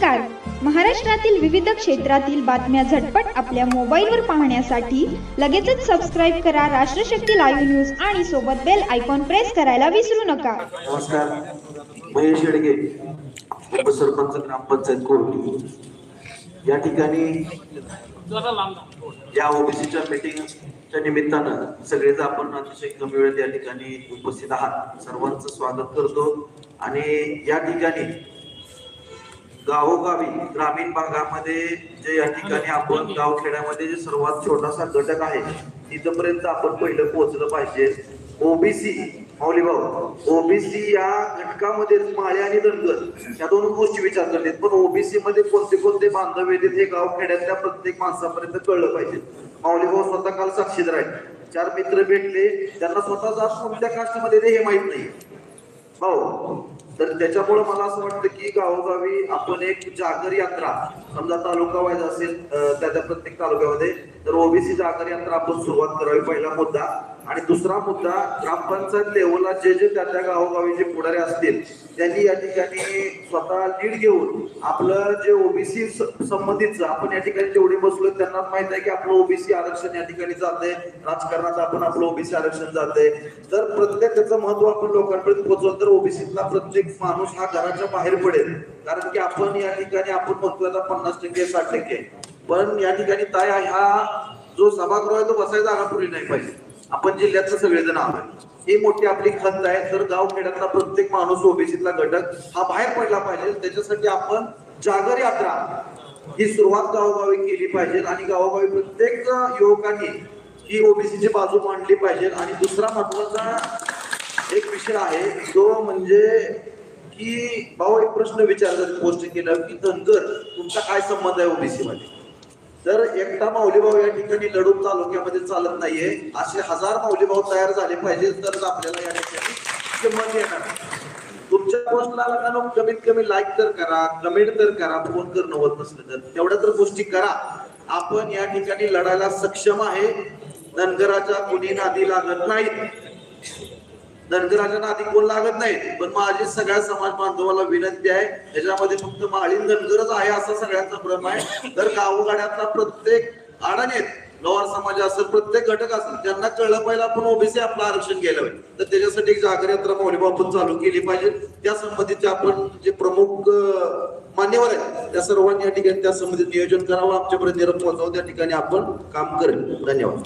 नमस्कार. महाराष्ट्रातील विविध क्षेत्रातील बातम्या झटपट आपल्या मोबाईलवर पाहण्यासाठी लगेचच सबस्क्राईब करा राष्ट्रशक्ती लाईव्ह न्यूज आणि सोबत बेल आयकॉन प्रेस करायला विसरू नका. नमस्कार. महेश येडगे, उपसरपंच ग्रामपंचायत कोर्टी. या ठिकाणी या ओबीसीच्या मीटिंगच्या निमित्तानं सगळेच आपण अतिशय कमी वेळेत या ठिकाणी उपस्थित आहात. सर्वांचं स्वागत करतो. आणि या ठिकाणी गावोगावी ग्रामीण भागामध्ये जे या ठिकाणी आपण गावखेड्यामध्ये जे सर्वात छोटासा घटक आहे तिथपर्यंत आपण पहिलं पोहोचलं पाहिजे. ओबीसी माऊलीभाऊ, ओबीसी या घटकामध्ये माळे आणि धनगर या दोन गोष्टी विचार करतात, पण ओबीसी मध्ये कोणते कोणते बांधव येतात हे गावखेड्यातल्या प्रत्येक माणसापर्यंत कळलं पाहिजे. माऊलीभाऊ स्वतः काल साक्षीदार आहेत. 4 मित्र भेटले, त्यांना स्वतः जात कोणत्या कास्टमध्ये हे माहित नाही भाऊ. तर त्याच्यामुळे मला असं वाटतं की गावोगावी आपण एक जागर यात्रा, समजा तालुका वाईज असेल त्या प्रत्येक तालुक्यामध्ये, तर ओबीसी जागर यात्रा आपण सुरुवात करावी, पहिला मुद्दा. आणि दुसरा मुद्दा, ग्रामपंचायत लेवलला जे जे त्या गावोगावी जे पुढारी असतील त्यांनी या ठिकाणी स्वतः लीड घेऊन आपलं जे ओबीसी संबंधित आपण या ठिकाणी जेवढे बसलो त्यांना माहित आहे की आपलं ओबीसी आरक्षण या ठिकाणी जाते, राजकारणात आपण आपलं ओबीसी आरक्षण जाते. तर प्रत्येक त्याचं महत्व आपण लोकांपर्यंत पोहोचवलं तर ओबीसीतला प्रत्येक माणूस हा घराच्या बाहेर पडेल. कारण की आपण या ठिकाणी आपण म्हणतो आता 50% 60%, पण या ठिकाणी काय हा जो सभागृह आहे तो बसायला जागा पुरली नाही पाहिजे. आपण जिल्ह्यातलं सगळेजण आहोत, ही मोठी आपली खंत आहे. तर गावखेड्यातला प्रत्येक माणूस ओबीसीतला घटक हा बाहेर पडला पाहिजे. त्याच्यासाठी आपण जागर यात्रा ही सुरुवात गावोगावी केली पाहिजे आणि गावोगावी प्रत्येक युवकांनी ही ओबीसीची बाजू मांडली पाहिजे. आणि दुसरा महत्वाचा एक विषय आहे जो म्हणजे की भाऊ एक प्रश्न विचारतात पोस्ट केलं की धनगर तुमचा काय संबंध आहे ओबीसी मध्ये. तर एकटा माऊलीभाऊ या ठिकाणी लढून तालुक्यामध्ये चालत नाहीये. असे 1000 माऊलीभाऊ तयार झाले पाहिजे तर आपल्याला या ठिकाणी किंमत येणार. तुमच्या पोस्टला आला कमीत कमी लाईक तर करा, कमेंट तर करा, फोन कर नव्हत नसलं तर तेवढ्या तर गोष्टी करा. आपण या ठिकाणी लढायला सक्षम आहे. धनगराच्या कोणी नादी लागत नाहीत, धनगराच्या नादी कोण लागत नाही. पण माझी सगळ्या समाज बांधवाला विनंती आहे, त्याच्यामध्ये फक्त माळीन धनगरच आहे असा सगळ्यांचा भ्रम आहे. तर गावगाड्यातला प्रत्येक अडाणीत लोहार समाज असेल, प्रत्येक घटक असेल, त्यांना कळलं पाहिजे आपण ओबीसी आपलं आरक्षण केलं पाहिजे. तर त्याच्यासाठी एक जागर यात्रा माऊलीभाऊ आपण चालू केली पाहिजे. त्या संबंधीचे आपण जे प्रमुख मान्यवर आहेत त्या सर्वांनी या ठिकाणी त्या संबंधित नियोजन करावं, आमच्यापर्यंत निरोप पोहोचावं, त्या ठिकाणी आपण काम करेल. धन्यवाद.